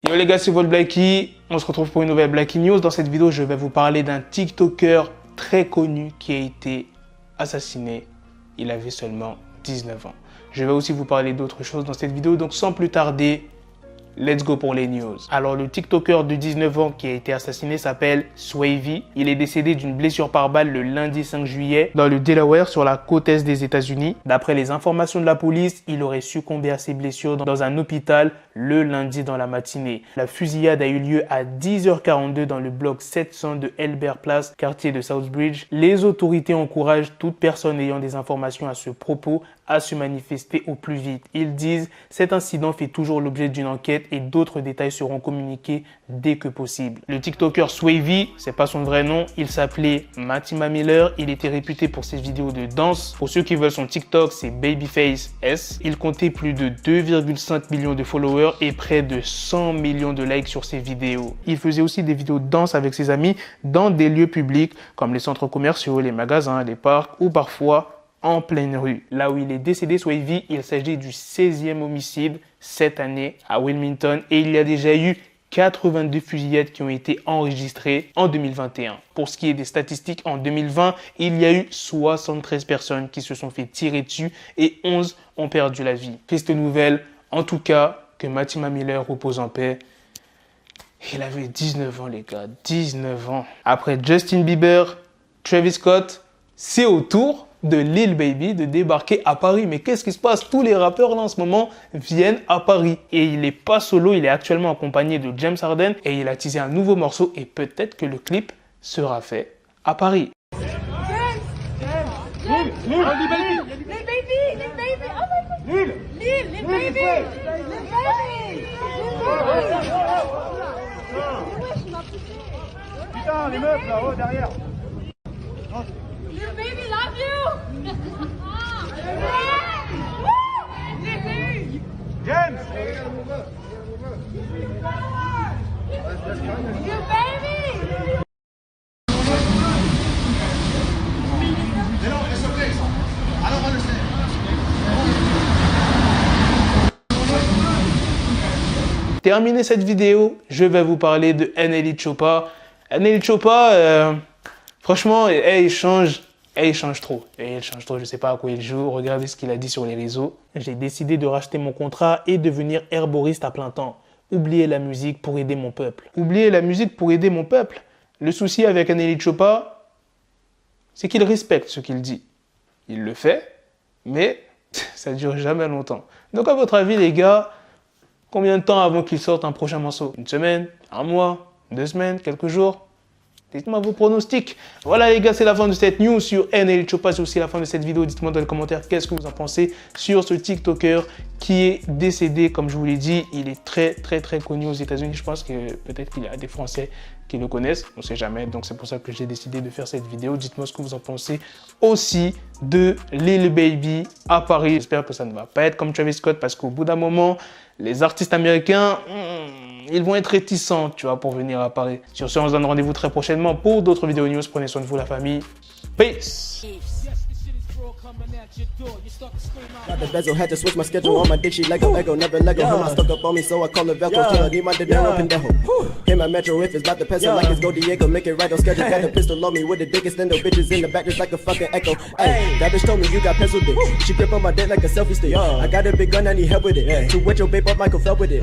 Yo les gars, c'est votre Blacky. On se retrouve pour une nouvelle Blacky News. Dans cette vidéo, je vais vous parler d'un TikToker très connu qui a été assassiné. Il avait seulement 19 ans. Je vais aussi vous parler d'autres choses dans cette vidéo. Donc sans plus tarder, let's go pour les news. Alors le TikToker de 19 ans qui a été assassiné s'appelle Swavy. Il est décédé d'une blessure par balle le lundi 5 juillet dans le Delaware sur la côte est des États-Unis. D'après les informations de la police, il aurait succombé à ses blessures dans un hôpital le lundi dans la matinée. La fusillade a eu lieu à 10h42 dans le bloc 700 de Elbert Place, quartier de Southbridge. Les autorités encouragent toute personne ayant des informations à ce propos à se manifester au plus vite. Ils disent « Cet incident fait toujours l'objet d'une enquête et d'autres détails seront communiqués dès que possible. » Le TikToker Swavy, c'est pas son vrai nom, il s'appelait Matima Miller. Il était réputé pour ses vidéos de danse. Pour ceux qui veulent son TikTok, c'est Babyface S. Il comptait plus de 2,5 millions de followers et près de 100 millions de likes sur ses vidéos. Il faisait aussi des vidéos de danse avec ses amis dans des lieux publics comme les centres commerciaux, les magasins, les parcs ou parfois en pleine rue. Là où il est décédé, Swavy, il s'agit du 16e homicide cette année à Wilmington et il y a déjà eu 82 fusillades qui ont été enregistrées en 2021. Pour ce qui est des statistiques, en 2020, il y a eu 73 personnes qui se sont fait tirer dessus et 11 ont perdu la vie. Triste nouvelle, en tout cas, que Matima Miller repose en paix. Il avait 19 ans les gars, 19 ans. Après Justin Bieber, Travis Scott, c'est au tour de Lil Baby de débarquer à Paris. Mais qu'est-ce qui se passe? Tous les rappeurs là en ce moment viennent à Paris. Et il n'est pas solo, il est actuellement accompagné de James Harden et il a teasé un nouveau morceau et peut-être que le clip sera fait à Paris. Putain, les meufs là-haut derrière. Lil Baby love you! James! Lil Baby! Terminer cette vidéo, je vais vous parler de NLE Choppa. NLE Choppa, franchement, il change trop. Il change trop, je ne sais pas à quoi il joue. Regardez ce qu'il a dit sur les réseaux. J'ai décidé de racheter mon contrat et devenir herboriste à plein temps. Oubliez la musique pour aider mon peuple. Oubliez la musique pour aider mon peuple. Le souci avec NLE Choppa, c'est qu'il respecte ce qu'il dit. Il le fait, mais ça ne dure jamais longtemps. Donc à votre avis, les gars, combien de temps avant qu'il sorte un prochain morceau? Une semaine? Un mois? 2 semaines? Quelques jours? Dites-moi vos pronostics. Voilà les gars, c'est la fin de cette news sur NLE Choppa. C'est aussi la fin de cette vidéo. Dites-moi dans les commentaires qu'est-ce que vous en pensez sur ce TikToker qui est décédé. Comme je vous l'ai dit, il est très connu aux États-Unis. Je pense que peut-être qu'il y a des Français qui le connaissent. On ne sait jamais. Donc c'est pour ça que j'ai décidé de faire cette vidéo. Dites-moi ce que vous en pensez aussi de Lil Baby à Paris. J'espère que ça ne va pas être comme Travis Scott parce qu'au bout d'un moment, les artistes américains, ils vont être réticents, tu vois, pour venir à Paris. Sur ce, on se donne rendez-vous très prochainement pour d'autres vidéos news. Prenez soin de vous, la famille. Peace! Got the bezel, had to switch my schedule on my dick, she Lego, never Lego. Her stuck up on me, so I call her Velcro. Killer, need my dinero pendejo. Hit my metro if it's about the pencil, like it's Go Diego, make it right on schedule. Got the pistol on me with the dick extendo, bitches in the back just like a fucking echo. Hey, that bitch told me you got pencil dick. She grip on my dick like a selfie stick. I got a big gun, I need help with it. To wet your babe up, Michael fell with it.